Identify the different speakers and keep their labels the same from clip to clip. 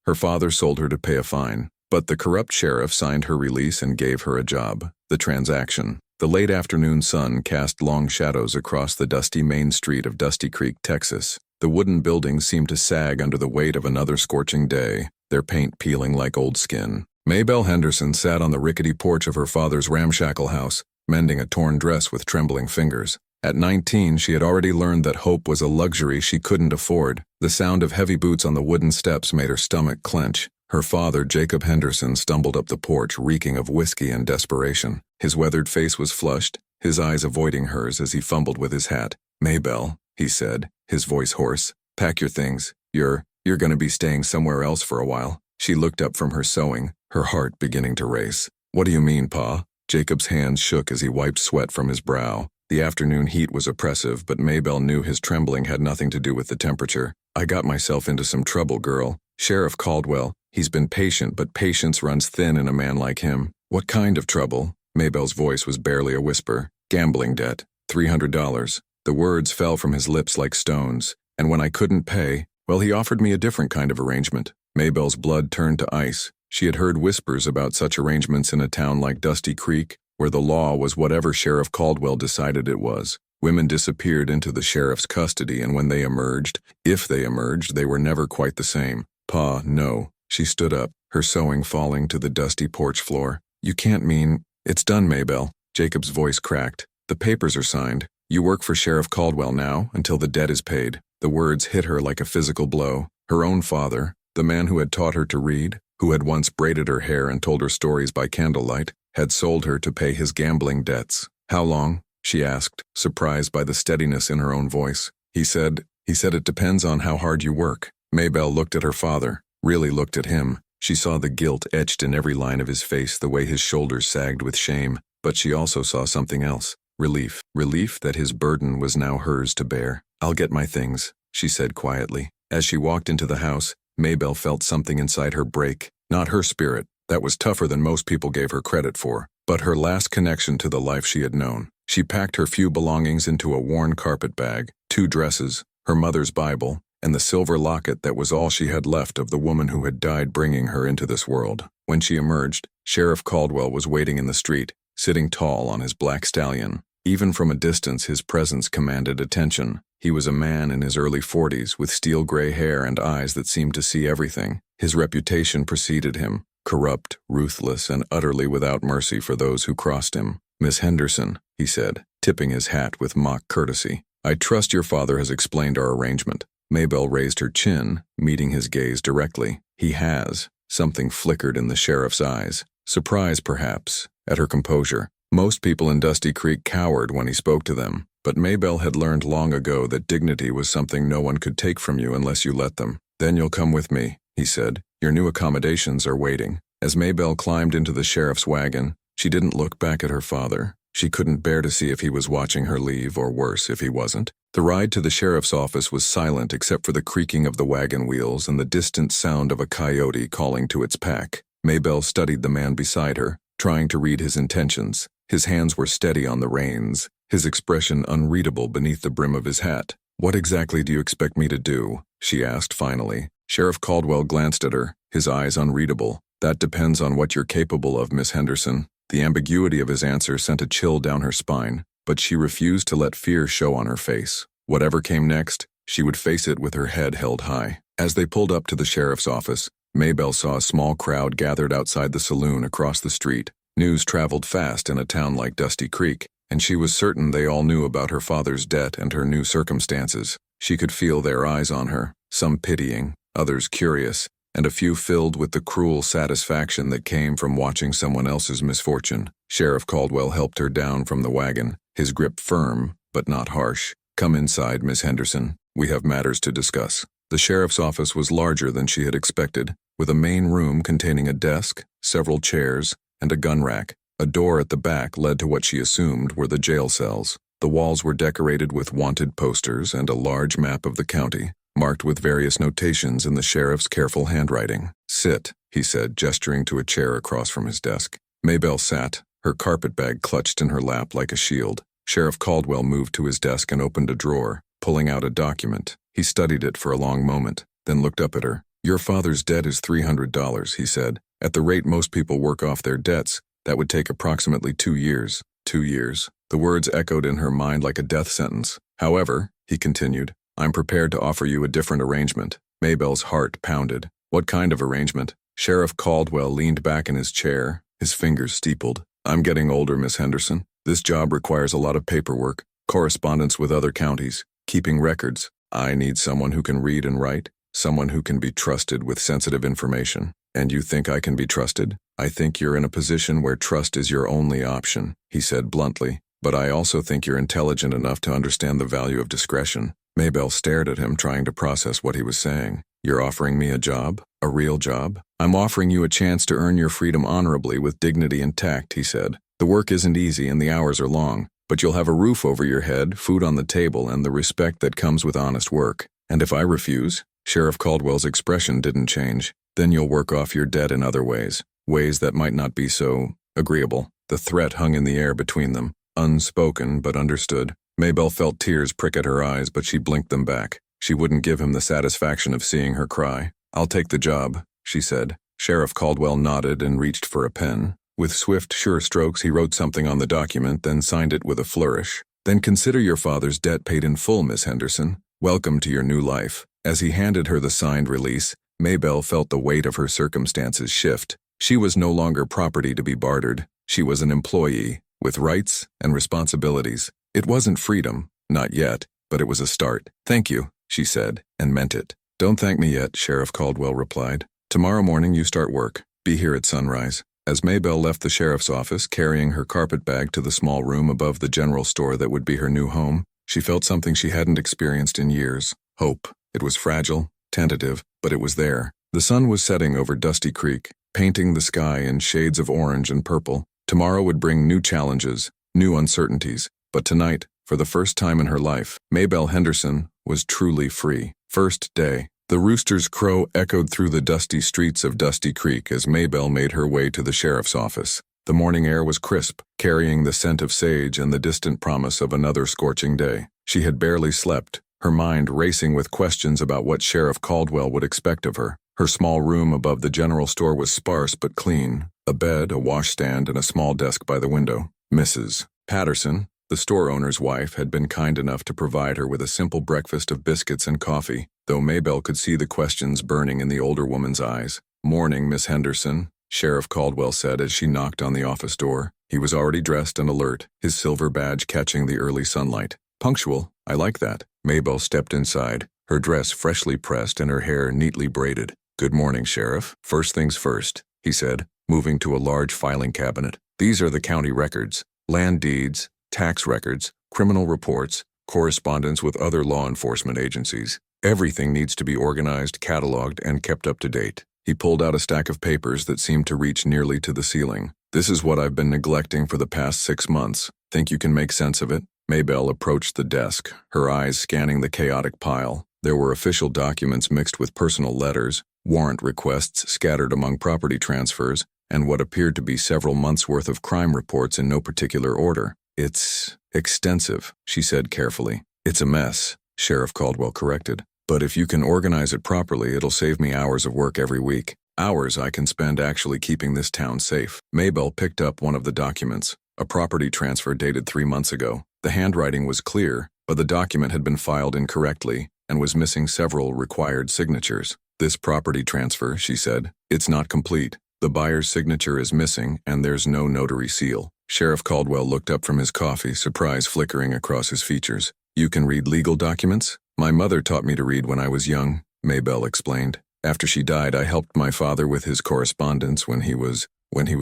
Speaker 1: Her father sold her to pay a fine, but the corrupt sheriff signed her release and gave her a job. The transaction. The late afternoon sun cast long shadows across the dusty main street of Dusty Creek, Texas. The wooden buildings seemed to sag under the weight of another scorching day, their paint peeling like old skin. Maybelle Henderson sat on the rickety porch of her father's ramshackle house, mending a torn dress with trembling fingers. At 19, she had already learned that hope was a luxury she couldn't afford. The sound of heavy boots on the wooden steps made her stomach clench. Her father, Jacob Henderson, stumbled up the porch, reeking of whiskey and desperation. His weathered face was flushed, his eyes avoiding hers as he fumbled with his hat. "Maybelle," he said, his voice hoarse, "pack your things. You're gonna be staying somewhere else for a while." She looked up from her sewing, her heart beginning to race. "What do you mean, Pa?" Jacob's hands shook as he wiped sweat from his brow. The afternoon heat was oppressive, but Maybelle knew his trembling had nothing to do with the temperature. "I got myself into some trouble, girl. Sheriff Caldwell, he's been patient, but patience runs thin in a man like him." "What kind of trouble?" Maybelle's voice was barely a whisper. "Gambling debt. $300. The words fell from his lips like stones. "And when I couldn't pay, well, he offered me a different kind of arrangement." Maybelle's blood turned to ice. She had heard whispers about such arrangements in a town like Dusty Creek, where the law was whatever Sheriff Caldwell decided it was. Women disappeared into the sheriff's custody, and when they emerged, if they emerged, they were never quite the same. "Pa, no." She stood up, her sewing falling to the dusty porch floor. "You can't mean—" "It's done, Maybelle." Jacob's voice cracked. "The papers are signed. You work for Sheriff Caldwell now, until the debt is paid." The words hit her like a physical blow. Her own father, the man who had taught her to read, who had once braided her hair and told her stories by candlelight, had sold her to pay his gambling debts. "How long?" she asked, surprised by the steadiness in her own voice. He said it depends on how hard you work." Maybelle looked at her father, really looked at him. She saw the guilt etched in every line of his face, the way his shoulders sagged with shame, but she also saw something else. Relief. Relief that his burden was now hers to bear. "I'll get my things," she said quietly. As she walked into the house, Maybelle felt something inside her break. Not her spirit. That was tougher than most people gave her credit for, but her last connection to the life she had known. She packed her few belongings into a worn carpet bag, 2 dresses, her mother's Bible, and the silver locket that was all she had left of the woman who had died bringing her into this world. When she emerged, Sheriff Caldwell was waiting in the street, sitting tall on his black stallion. Even from a distance, his presence commanded attention. He was a man in his early 40s, with steel-gray hair and eyes that seemed to see everything. His reputation preceded him. Corrupt, ruthless, and utterly without mercy for those who crossed him. "Miss Henderson," he said, tipping his hat with mock courtesy. "I trust your father has explained our arrangement." Maybelle raised her chin, meeting his gaze directly. "He has." Something flickered in the sheriff's eyes. Surprise, perhaps, at her composure. Most people in Dusty Creek cowered when he spoke to them, but Maybelle had learned long ago that dignity was something no one could take from you unless you let them. "Then you'll come with me," he said. "Your new accommodations are waiting." As Maybelle climbed into the sheriff's wagon, she didn't look back at her father. She couldn't bear to see if he was watching her leave, or worse, if he wasn't. The ride to the sheriff's office was silent except for the creaking of the wagon wheels and the distant sound of a coyote calling to its pack. Maybelle studied the man beside her, trying to read his intentions. His hands were steady on the reins, his expression unreadable beneath the brim of his hat. "What exactly do you expect me to do?" she asked finally. Sheriff Caldwell glanced at her, his eyes unreadable. "That depends on what you're capable of, Miss Henderson." The ambiguity of his answer sent a chill down her spine, but she refused to let fear show on her face. Whatever came next, she would face it with her head held high. As they pulled up to the sheriff's office, Maybelle saw a small crowd gathered outside the saloon across the street. News traveled fast in a town like Dusty Creek, and she was certain they all knew about her father's debt and her new circumstances. She could feel their eyes on her, some pitying, others curious, and a few filled with the cruel satisfaction that came from watching someone else's misfortune. Sheriff Caldwell helped her down from the wagon, his grip firm, but not harsh. "Come inside, Miss Henderson. We have matters to discuss." The sheriff's office was larger than she had expected, with a main room containing a desk, several chairs, and a gun rack. A door at the back led to what she assumed were the jail cells. The walls were decorated with wanted posters and a large map of the county, marked with various notations in the sheriff's careful handwriting. "Sit," he said, gesturing to a chair across from his desk. Maybelle sat, her carpetbag clutched in her lap like a shield. Sheriff Caldwell moved to his desk and opened a drawer, pulling out a document. He studied it for a long moment, then looked up at her. Your father's debt is $300, he said. At the rate most people work off their debts, that would take approximately 2 years. 2 years. The words echoed in her mind like a death sentence. However, he continued, I'm prepared to offer you a different arrangement. Maybelle's heart pounded. What kind of arrangement? Sheriff Caldwell leaned back in his chair, his fingers steepled. I'm getting older, Miss Henderson. This job requires a lot of paperwork, correspondence with other counties, keeping records. I need someone who can read and write, someone who can be trusted with sensitive information. And you think I can be trusted? I think you're in a position where trust is your only option, he said bluntly. But I also think you're intelligent enough to understand the value of discretion. Maybelle stared at him, trying to process what he was saying. You're offering me a job? A real job? I'm offering you a chance to earn your freedom honorably with dignity and tact, he said. The work isn't easy and the hours are long, but you'll have a roof over your head, food on the table, and the respect that comes with honest work. And if I refuse? Sheriff Caldwell's expression didn't change. Then you'll work off your debt in other ways, ways that might not be so agreeable. The threat hung in the air between them, unspoken but understood. Maybelle felt tears prick at her eyes, but she blinked them back. She wouldn't give him the satisfaction of seeing her cry. I'll take the job, she said. Sheriff Caldwell nodded and reached for a pen. With swift, sure strokes, he wrote something on the document, then signed it with a flourish. Then consider your father's debt paid in full, Miss Henderson. Welcome to your new life. As he handed her the signed release, Maybelle felt the weight of her circumstances shift. She was no longer property to be bartered. She was an employee, with rights and responsibilities. It wasn't freedom, not yet, but it was a start. Thank you, she said, and meant it. Don't thank me yet, Sheriff Caldwell replied. Tomorrow morning you start work. Be here at sunrise. As Maybelle left the sheriff's office, carrying her carpet bag to the small room above the general store that would be her new home, she felt something she hadn't experienced in years. Hope. It was fragile, tentative, but it was there. The sun was setting over Dusty Creek, painting the sky in shades of orange and purple. Tomorrow would bring new challenges, new uncertainties, but tonight, for the first time in her life, Maybelle Henderson was truly free. First day. The rooster's crow echoed through the dusty streets of Dusty Creek as Maybelle made her way to the sheriff's office. The morning air was crisp, carrying the scent of sage and the distant promise of another scorching day. She had barely slept, her mind racing with questions about what Sheriff Caldwell would expect of her. Her small room above the general store was sparse but clean. A bed, a washstand, and a small desk by the window. Mrs. Patterson, the store owner's wife, had been kind enough to provide her with a simple breakfast of biscuits and coffee, though Maybelle could see the questions burning in the older woman's eyes. Morning, Miss Henderson, Sheriff Caldwell said as she knocked on the office door. He was already dressed and alert, his silver badge catching the early sunlight. Punctual, I like that. Maybelle stepped inside, her dress freshly pressed and her hair neatly braided. Good morning, Sheriff. First things first, he said, moving to a large filing cabinet. These are the county records, land deeds, tax records, criminal reports, correspondence with other law enforcement agencies. Everything needs to be organized, cataloged, and kept up to date. He pulled out a stack of papers that seemed to reach nearly to the ceiling. This is what I've been neglecting for the past 6 months. Think you can make sense of it? Maybelle approached the desk, her eyes scanning the chaotic pile. There were official documents mixed with personal letters, warrant requests scattered among property transfers, and what appeared to be several months' worth of crime reports in no particular order. It's extensive, she said carefully. It's a mess, Sheriff Caldwell corrected. But if you can organize it properly, it'll save me hours of work every week. Hours I can spend actually keeping this town safe. Maybelle picked up one of the documents, a property transfer dated 3 months ago. The handwriting was clear, but the document had been filed incorrectly and was missing several required signatures. This property transfer, she said, it's not complete. The buyer's signature is missing and there's no notary seal. Sheriff Caldwell looked up from his coffee, surprise flickering across his features. You can read legal documents? My mother taught me to read when I was young, Maybelle explained. After she died, I helped my father with his correspondence when he was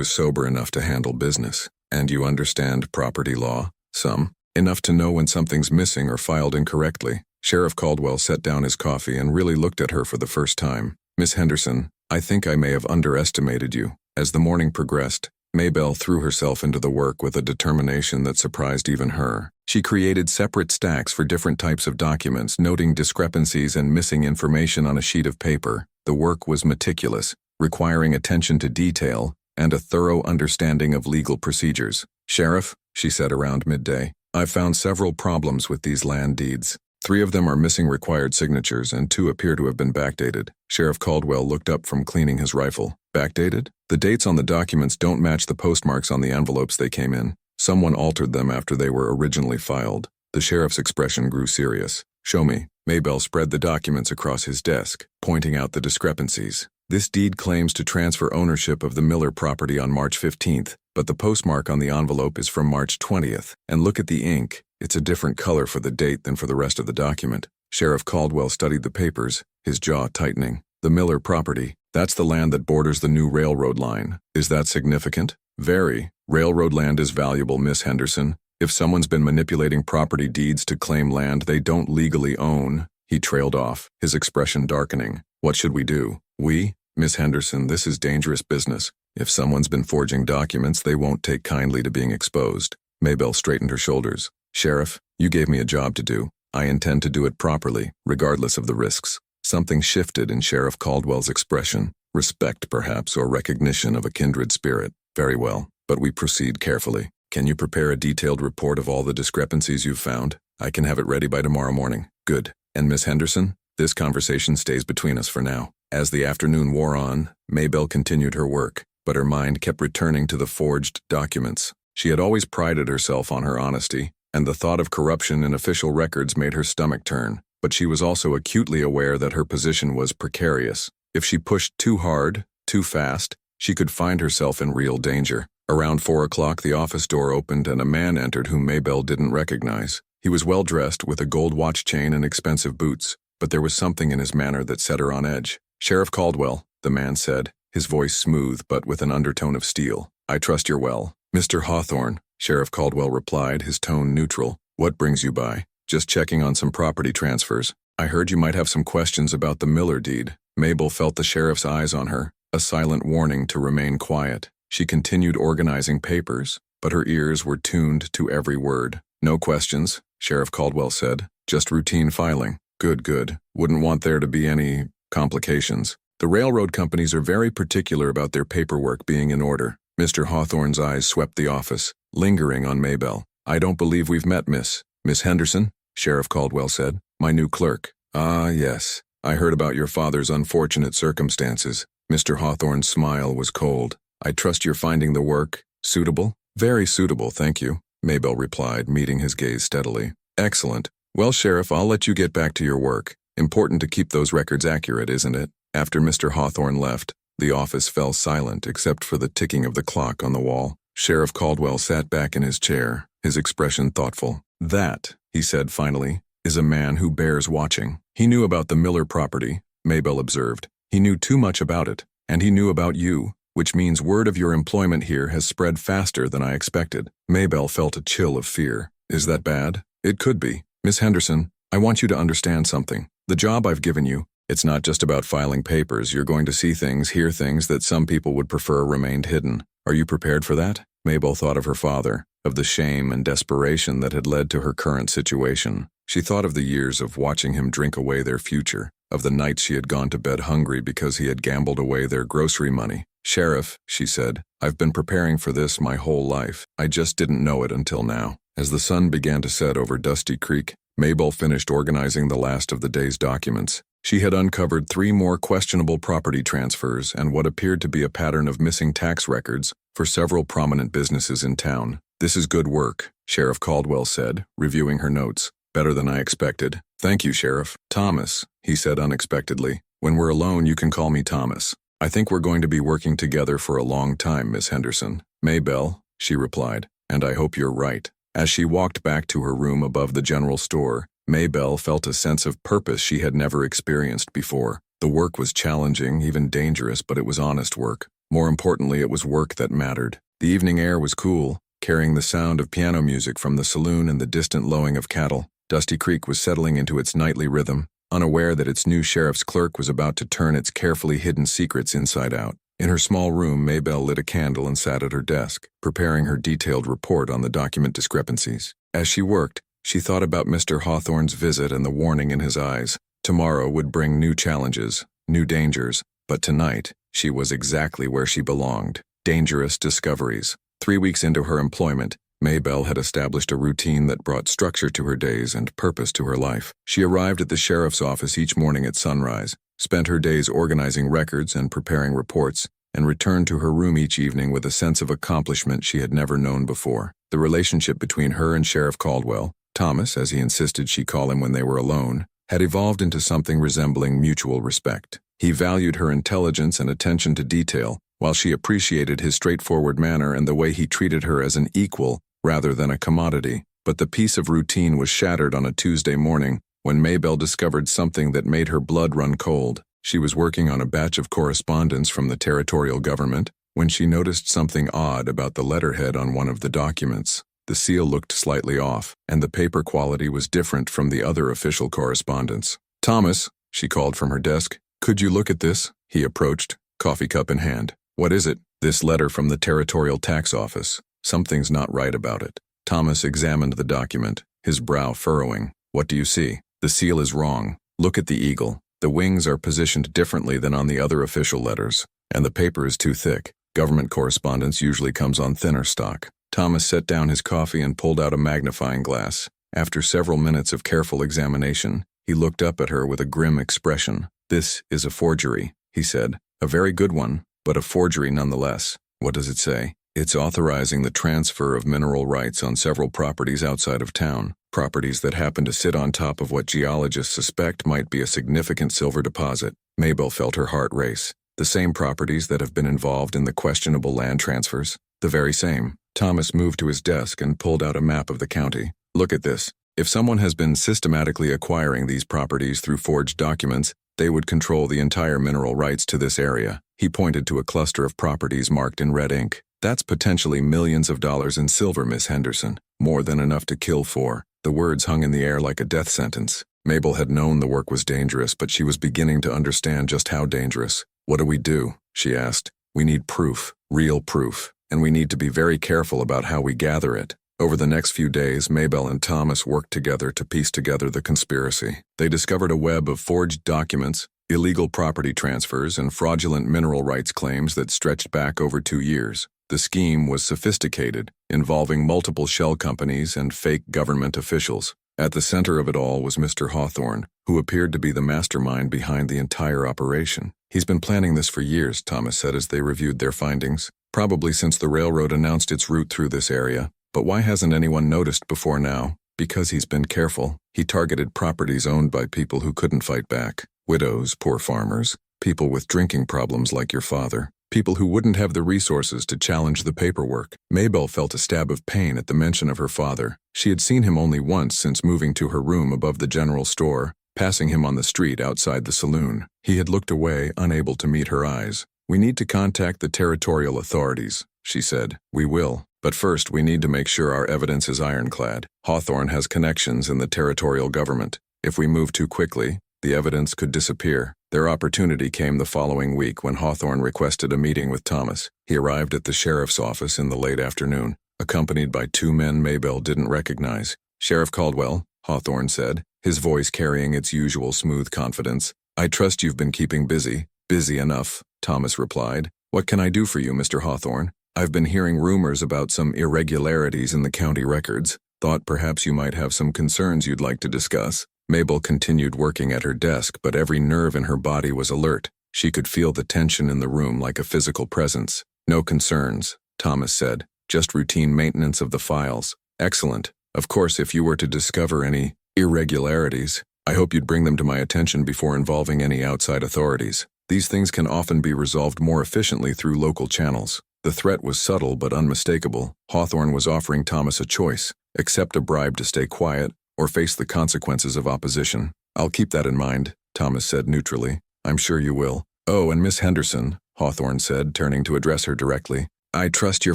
Speaker 1: sober enough to handle business. And you understand property law? Some. Enough to know when something's missing or filed incorrectly. Sheriff Caldwell set down his coffee and really looked at her for the first time. Miss Henderson, I think I may have underestimated you. As the morning progressed, Maybelle threw herself into the work with a determination that surprised even her. She created separate stacks for different types of documents, noting discrepancies and missing information on a sheet of paper. The work was meticulous, requiring attention to detail and a thorough understanding of legal procedures. Sheriff, she said around midday, I've found several problems with these land deeds. 3 of them are missing required signatures and 2 appear to have been backdated. Sheriff Caldwell looked up from cleaning his rifle. Backdated? The dates on the documents don't match the postmarks on the envelopes they came in. Someone altered them after they were originally filed. The sheriff's expression grew serious. Show me. Maybell spread the documents across his desk, pointing out the discrepancies. This deed claims to transfer ownership of the Miller property on March 15th, but the postmark on the envelope is from March 20th. And look at the ink. It's a different color for the date than for the rest of the document. Sheriff Caldwell studied the papers, his jaw tightening. The Miller property, that's the land that borders the new railroad line. Is that significant? Very. Railroad land is valuable, Miss Henderson. If someone's been manipulating property deeds to claim land they don't legally own. He trailed off, his expression darkening. What should we do? We? Miss Henderson, this is dangerous business. If someone's been forging documents, they won't take kindly to being exposed. Maybell straightened her shoulders. Sheriff, you gave me a job to do. I intend to do it properly, regardless of the risks. Something shifted in Sheriff Caldwell's expression. Respect, perhaps, or recognition of a kindred spirit. Very well, but we proceed carefully. Can you prepare a detailed report of all the discrepancies you've found? I can have it ready by tomorrow morning. Good. And Miss Henderson, this conversation stays between us for now. As the afternoon wore on, Maybell continued her work, but her mind kept returning to the forged documents. She had always prided herself on her honesty, and the thought of corruption in official records made her stomach turn. But she was also acutely aware that her position was precarious. If she pushed too hard, too fast, she could find herself in real danger. Around 4 o'clock, the office door opened and a man entered whom Maybell didn't recognize. He was well-dressed with a gold watch chain and expensive boots, but there was something in his manner that set her on edge. Sheriff Caldwell, the man said, his voice smooth but with an undertone of steel. I trust you're well. Mr. Hawthorne, Sheriff Caldwell replied, his tone neutral. What brings you by? Just checking on some property transfers. I heard you might have some questions about the Miller deed. Maybell felt the sheriff's eyes on her, a silent warning to remain quiet. She continued organizing papers, but her ears were tuned to every word. No questions, Sheriff Caldwell said. Just routine filing. Good. Wouldn't want there to be any complications. The railroad companies are very particular about their paperwork being in order. Mr. Hawthorne's eyes swept the office, lingering on Maybell. I don't believe we've met, Miss Henderson, Sheriff Caldwell said. My new clerk. Ah, yes. I heard about your father's unfortunate circumstances. Mr. Hawthorne's smile was cold. I trust you're finding the work suitable? Very suitable, thank you, Maybell replied, meeting his gaze steadily. Excellent. Well, Sheriff, I'll let you get back to your work. Important to keep those records accurate, isn't it? After Mr. Hawthorne left, the office fell silent except for the ticking of the clock on the wall. Sheriff Caldwell sat back in his chair, his expression thoughtful. That, he said finally, is a man who bears watching. He knew about the Miller property, Maybell observed. He knew too much about it, and he knew about you, which means word of your employment here has spread faster than I expected. Maybell felt a chill of fear. Is that bad? It could be. Miss Henderson, I want you to understand something. The job I've given you, it's not just about filing papers. You're going to see things, hear things that some people would prefer remained hidden. Are you prepared for that? Maybell thought of her father, of the shame and desperation that had led to her current situation. She thought of the years of watching him drink away their future, of the nights she had gone to bed hungry because he had gambled away their grocery money. Sheriff, she said, I've been preparing for this my whole life. I just didn't know it until now. As the sun began to set over Dusty Creek, Maybell finished organizing the last of the day's documents. She had uncovered 3 more questionable property transfers and what appeared to be a pattern of missing tax records for several prominent businesses in town. This is good work, Sheriff Caldwell said, reviewing her notes. Better than I expected. Thank you, Sheriff. Thomas, he said unexpectedly. When we're alone, you can call me Thomas. I think we're going to be working together for a long time, Miss Henderson. Maybell, she replied, and I hope you're right. As she walked back to her room above the general store, Maybell felt a sense of purpose she had never experienced before. The work was challenging, even dangerous, but it was honest work. More importantly, it was work that mattered. The evening air was cool, carrying the sound of piano music from the saloon and the distant lowing of cattle. Dusty Creek was settling into its nightly rhythm, unaware that its new sheriff's clerk was about to turn its carefully hidden secrets inside out. In her small room, Maybell lit a candle and sat at her desk, preparing her detailed report on the document discrepancies. As she worked, she thought about Mr. Hawthorne's visit and the warning in his eyes. Tomorrow would bring new challenges, new dangers, but tonight, she was exactly where she belonged. Dangerous discoveries. 3 weeks into her employment, Maybelle had established a routine that brought structure to her days and purpose to her life. She arrived at the sheriff's office each morning at sunrise, spent her days organizing records and preparing reports, and returned to her room each evening with a sense of accomplishment she had never known before. The relationship between her and Sheriff Caldwell, Thomas, as he insisted she call him when they were alone, had evolved into something resembling mutual respect. He valued her intelligence and attention to detail, while she appreciated his straightforward manner and the way he treated her as an equal rather than a commodity. But the peace of routine was shattered on a Tuesday morning when Maybelle discovered something that made her blood run cold. She was working on a batch of correspondence from the territorial government when she noticed something odd about the letterhead on one of the documents. The seal looked slightly off, and the paper quality was different from the other official correspondence. "Thomas," she called from her desk, "could you look at this?" He approached, coffee cup in hand. "What is it?" "This letter from the territorial tax office. Something's not right about it." Thomas examined the document, his brow furrowing. "What do you see?" "The seal is wrong. Look at the eagle. The wings are positioned differently than on the other official letters, and the paper is too thick. Government correspondence usually comes on thinner stock." Thomas set down his coffee and pulled out a magnifying glass. After several minutes of careful examination, he looked up at her with a grim expression. "This is a forgery," he said. "A very good one, but a forgery nonetheless." "What does it say?" "It's authorizing the transfer of mineral rights on several properties outside of town, properties that happen to sit on top of what geologists suspect might be a significant silver deposit." Maybelle felt her heart race. "The same properties that have been involved in the questionable land transfers?" "The very same." Thomas moved to his desk and pulled out a map of the county. "Look at this. If someone has been systematically acquiring these properties through forged documents, they would control the entire mineral rights to this area." He pointed to a cluster of properties marked in red ink. "That's potentially millions of dollars in silver, Miss Henderson. More than enough to kill for." The words hung in the air like a death sentence. Mabel had known the work was dangerous, but she was beginning to understand just how dangerous. "What do we do?" she asked. "We need proof, real proof, and we need to be very careful about how we gather it." Over the next few days, Maybelle and Thomas worked together to piece together the conspiracy. They discovered a web of forged documents, illegal property transfers, and fraudulent mineral rights claims that stretched back over 2 years. The scheme was sophisticated, involving multiple shell companies and fake government officials. At the center of it all was Mr. Hawthorne, who appeared to be the mastermind behind the entire operation. "He's been planning this for years," Thomas said as they reviewed their findings. "Probably since the railroad announced its route through this area. But why hasn't anyone noticed before now?" "Because he's been careful. He targeted properties owned by people who couldn't fight back. Widows, poor farmers, people with drinking problems like your father. People who wouldn't have the resources to challenge the paperwork." Maybelle felt a stab of pain at the mention of her father. She had seen him only once since moving to her room above the general store, passing him on the street outside the saloon. He had looked away, unable to meet her eyes. "We need to contact the territorial authorities," she said. "We will. But first we need to make sure our evidence is ironclad. Hawthorne has connections in the territorial government. If we move too quickly, the evidence could disappear." Their opportunity came the following week when Hawthorne requested a meeting with Thomas. He arrived at the sheriff's office in the late afternoon, accompanied by 2 men Maybelle didn't recognize. "Sheriff Caldwell," Hawthorne said, his voice carrying its usual smooth confidence. "I trust you've been keeping busy." "Busy enough," Thomas replied. "What can I do for you, Mr. Hawthorne?" "I've been hearing rumors about some irregularities in the county records. Thought perhaps you might have some concerns you'd like to discuss." Maybelle continued working at her desk, but every nerve in her body was alert. She could feel the tension in the room like a physical presence. "No concerns," Thomas said. "Just routine maintenance of the files." "Excellent. Of course, if you were to discover any irregularities, I hope you'd bring them to my attention before involving any outside authorities. These things can often be resolved more efficiently through local channels." The threat was subtle but unmistakable. Hawthorne was offering Thomas a choice: accept a bribe to stay quiet, or face the consequences of opposition. "I'll keep that in mind," Thomas said neutrally. "I'm sure you will." "Oh, and Miss Henderson," Hawthorne said, turning to address her directly. "I trust you're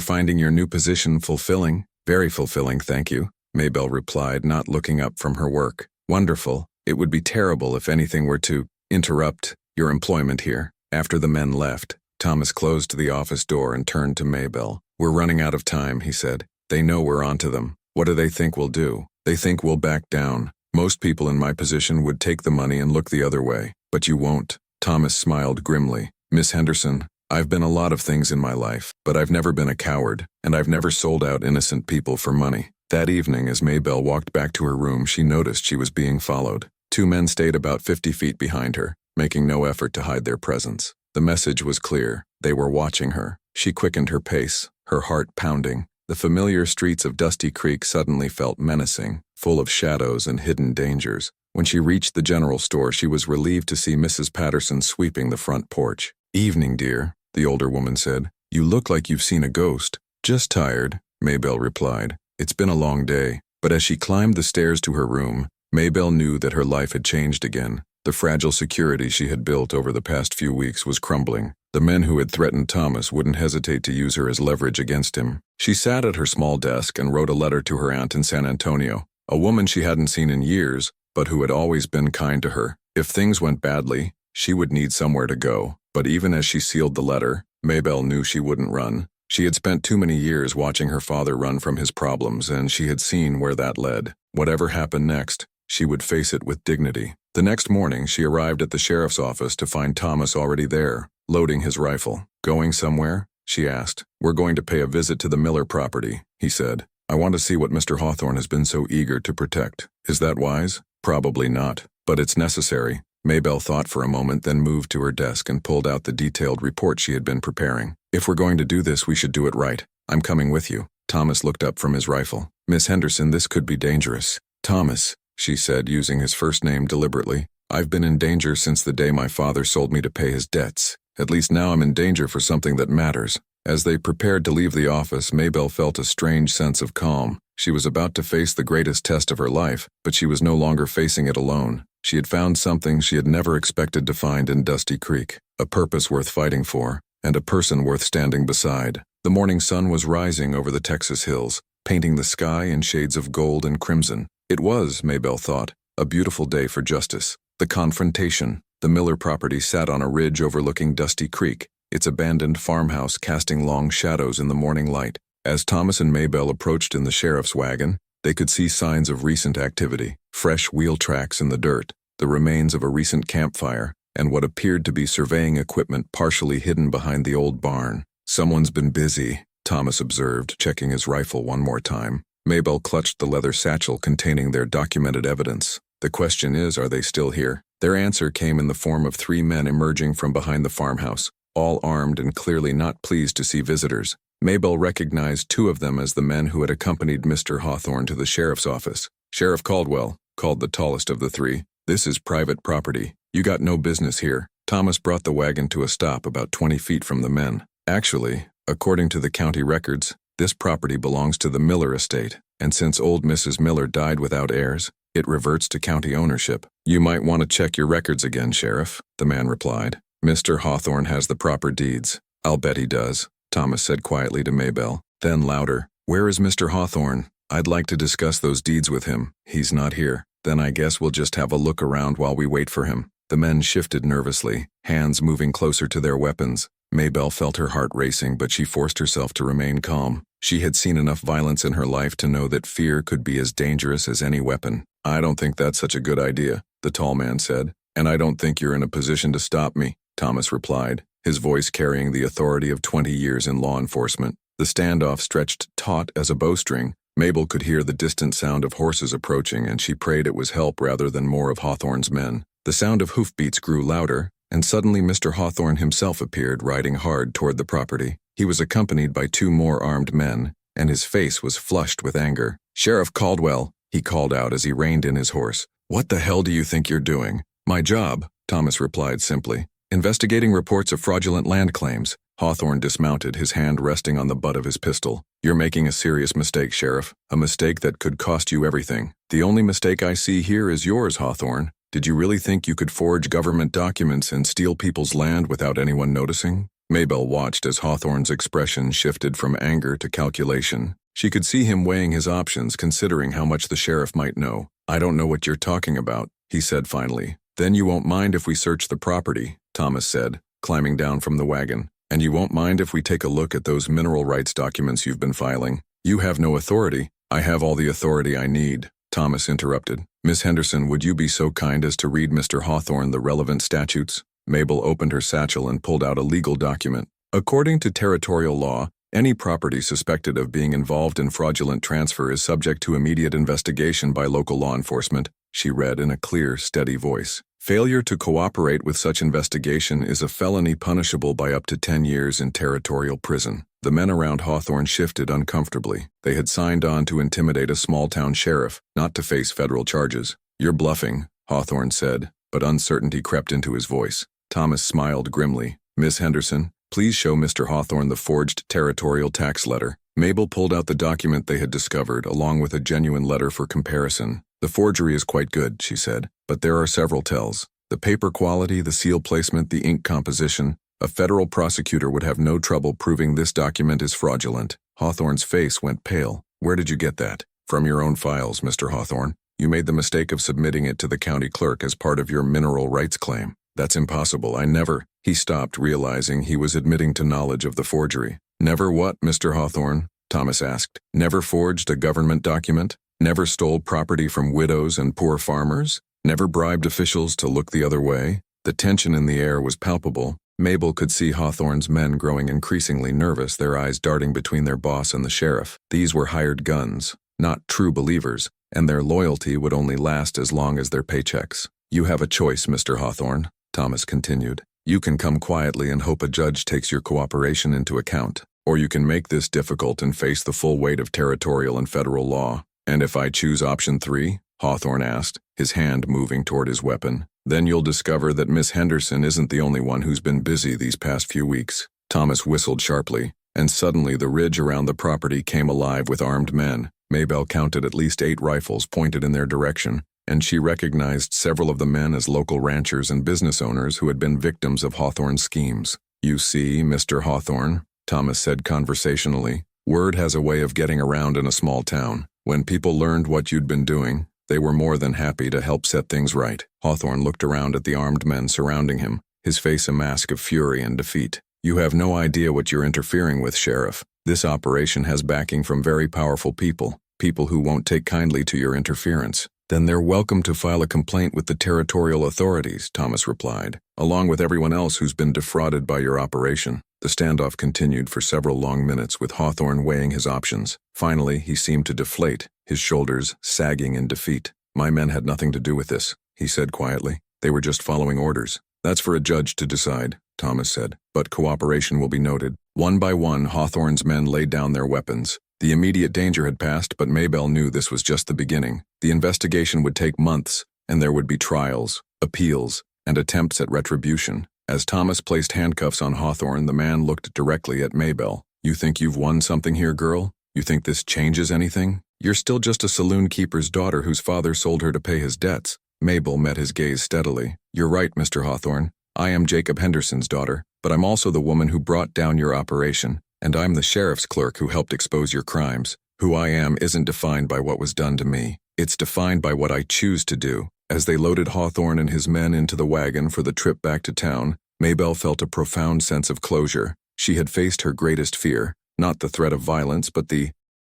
Speaker 1: finding your new position fulfilling." "Very fulfilling, thank you," Maybelle replied, not looking up from her work. "Wonderful. It would be terrible if anything were to interrupt your employment here." After the men left, Thomas closed the office door and turned to Maybelle. "We're running out of time," he said. "They know we're onto them. What do they think we'll do? They think we'll back down. Most people in my position would take the money and look the other way. But you won't." Thomas smiled grimly. "Miss Henderson, I've been a lot of things in my life, but I've never been a coward, and I've never sold out innocent people for money. That evening, as Maybelle walked back to her room, she noticed she was being followed. Two men stayed about 50 feet behind her, making no effort to hide their presence. The message was clear. They were watching her. She quickened her pace, her heart pounding. The familiar streets of Dusty Creek suddenly felt menacing, full of shadows and hidden dangers. When she reached the general store, she was relieved to see Mrs. Patterson sweeping the front porch. "Evening, dear," the older woman said. "You look like you've seen a ghost." "Just tired," Maybelle replied. "It's been a long day." But as she climbed the stairs to her room, Maybelle knew that her life had changed again. The fragile security she had built over the past few weeks was crumbling. The men who had threatened Thomas wouldn't hesitate to use her as leverage against him. She sat at her small desk and wrote a letter to her aunt in San Antonio, a woman she hadn't seen in years, but who had always been kind to her. If things went badly, she would need somewhere to go. But even as she sealed the letter, Maybelle knew she wouldn't run. She had spent too many years watching her father run from his problems, and she had seen where that led. Whatever happened next, she would face it with dignity. The next morning, she arrived at the sheriff's office to find Thomas already there, loading his rifle. "Going somewhere?" she asked. "We're going to pay a visit to the Miller property," he said. "I want to see what Mr. Hawthorne has been so eager to protect." "Is that wise?" "Probably not, but it's necessary." Maybelle thought for a moment, then moved to her desk and pulled out the detailed report she had been preparing. "If we're going to do this, we should do it right. I'm coming with you." Thomas looked up from his rifle. "Miss Henderson, this could be dangerous." "Thomas," she said, using his first name deliberately, "I've been in danger since the day my father sold me to pay his debts. At least now I'm in danger for something that matters." As they prepared to leave the office, Maybelle felt a strange sense of calm. She was about to face the greatest test of her life, but she was no longer facing it alone. She had found something she had never expected to find in Dusty Creek, a purpose worth fighting for, and a person worth standing beside. The morning sun was rising over the Texas hills, painting the sky in shades of gold and crimson. It was, Maybelle thought, a beautiful day for justice. The confrontation. The Miller property sat on a ridge overlooking Dusty Creek, its abandoned farmhouse casting long shadows in the morning light. As Thomas and Maybelle approached in the sheriff's wagon, they could see signs of recent activity, fresh wheel tracks in the dirt, the remains of a recent campfire, and what appeared to be surveying equipment partially hidden behind the old barn. "Someone's been busy," Thomas observed, checking his rifle one more time. Maybelle clutched the leather satchel containing their documented evidence. "The question is, are they still here?" Their answer came in the form of three men emerging from behind the farmhouse, all armed and clearly not pleased to see visitors. Maybelle recognized two of them as the men who had accompanied Mr. Hawthorne to the sheriff's office. "Sheriff Caldwell," called the tallest of the three, "this is private property. You got no business here." Thomas brought the wagon to a stop about 20 feet from the men. "Actually, according to the county records, this property belongs to the Miller estate, and since old Mrs. Miller died without heirs, it reverts to county ownership." "You might want to check your records again, Sheriff," the man replied. "Mr. Hawthorne has the proper deeds." "I'll bet he does," Thomas said quietly to Maybelle. Then louder, "Where is Mr. Hawthorne? I'd like to discuss those deeds with him." "He's not here." "Then I guess we'll just have a look around while we wait for him." The men shifted nervously, hands moving closer to their weapons. Maybelle felt her heart racing, but she forced herself to remain calm. She had seen enough violence in her life to know that fear could be as dangerous as any weapon. "I don't think that's such a good idea," the tall man said. "And I don't think you're in a position to stop me," Thomas replied, his voice carrying the authority of 20 years in law enforcement. The standoff stretched taut as a bowstring. Mabel could hear the distant sound of horses approaching, and she prayed it was help rather than more of Hawthorne's men. The sound of hoofbeats grew louder, and suddenly Mr. Hawthorne himself appeared, riding hard toward the property. He was accompanied by two more armed men, and his face was flushed with anger. "Sheriff Caldwell," he called out as he reined in his horse. "What the hell do you think you're doing?" "My job," Thomas replied simply. "Investigating reports of fraudulent land claims." Hawthorne dismounted, his hand resting on the butt of his pistol. "You're making a serious mistake, Sheriff. A mistake that could cost you everything." "The only mistake I see here is yours, Hawthorne. Did you really think you could forge government documents and steal people's land without anyone noticing?" Maybelle watched as Hawthorne's expression shifted from anger to calculation. She could see him weighing his options, considering how much the sheriff might know. "I don't know what you're talking about," he said finally. "Then you won't mind if we search the property," Thomas said, climbing down from the wagon. "And you won't mind if we take a look at those mineral rights documents you've been filing?" "You have no authority." "I have all the authority I need," Thomas interrupted. "Miss Henderson, would you be so kind as to read Mr. Hawthorne the relevant statutes?" Mabel opened her satchel and pulled out a legal document. According to territorial law, any property suspected of being involved in fraudulent transfer is subject to immediate investigation by local law enforcement, she read in a clear, steady voice. Failure to cooperate with such investigation is a felony punishable by up to 10 years in territorial prison. The men around Hawthorne shifted uncomfortably. They had signed on to intimidate a small-town sheriff, not to face federal charges. "You're bluffing," Hawthorne said, but uncertainty crept into his voice. Thomas smiled grimly. "Miss Henderson, please show Mr. Hawthorne the forged territorial tax letter." Mabel pulled out the document they had discovered, along with a genuine letter for comparison. "The forgery is quite good," she said, "but there are several tells. The paper quality, the seal placement, the ink composition. A federal prosecutor would have no trouble proving this document is fraudulent." Hawthorne's face went pale. "Where did you get that?" "From your own files, Mr. Hawthorne. You made the mistake of submitting it to the county clerk as part of your mineral rights claim." "That's impossible. I never—" He stopped, realizing he was admitting to knowledge of the forgery. "Never what, Mr. Hawthorne?" Thomas asked. "Never forged a government document? Never stole property from widows and poor farmers? Never bribed officials to look the other way?" The tension in the air was palpable. Mabel could see Hawthorne's men growing increasingly nervous, their eyes darting between their boss and the sheriff. These were hired guns, not true believers, and their loyalty would only last as long as their paychecks. "You have a choice, Mr. Hawthorne," Thomas continued. "You can come quietly and hope a judge takes your cooperation into account, or you can make this difficult and face the full weight of territorial and federal law." "And if I choose option 3? Hawthorne asked, his hand moving toward his weapon. "Then you'll discover that Miss Henderson isn't the only one who's been busy these past few weeks." Thomas whistled sharply, and suddenly the ridge around the property came alive with armed men. Mabel counted at least 8 rifles pointed in their direction, and she recognized several of the men as local ranchers and business owners who had been victims of Hawthorne's schemes. "You see, Mr. Hawthorne," Thomas said conversationally, "word has a way of getting around in a small town. When people learned what you'd been doing, they were more than happy to help set things right." Hawthorne looked around at the armed men surrounding him, his face a mask of fury and defeat. "You have no idea what you're interfering with, Sheriff. This operation has backing from very powerful people who won't take kindly to your interference." "Then they're welcome to file a complaint with the territorial authorities," Thomas replied, "along with everyone else who's been defrauded by your operation." The standoff continued for several long minutes, with Hawthorne weighing his options. Finally, he seemed to deflate, his shoulders sagging in defeat. "My men had nothing to do with this," he said quietly. "They were just following orders." "That's for a judge to decide," Thomas said, "but cooperation will be noted." One by one, Hawthorne's men laid down their weapons. The immediate danger had passed, but Mabel knew this was just the beginning. The investigation would take months, and there would be trials, appeals, and attempts at retribution. As Thomas placed handcuffs on Hawthorne, the man looked directly at Mabel. "You think you've won something here, girl? You think this changes anything? You're still just a saloon keeper's daughter whose father sold her to pay his debts." Mabel met his gaze steadily. "You're right, Mr. Hawthorne. I am Jacob Henderson's daughter, but I'm also the woman who brought down your operation, and I'm the sheriff's clerk who helped expose your crimes. Who I am isn't defined by what was done to me. It's defined by what I choose to do." As they loaded Hawthorne and his men into the wagon for the trip back to town, Mabel felt a profound sense of closure. She had faced her greatest fear, not the threat of violence, but the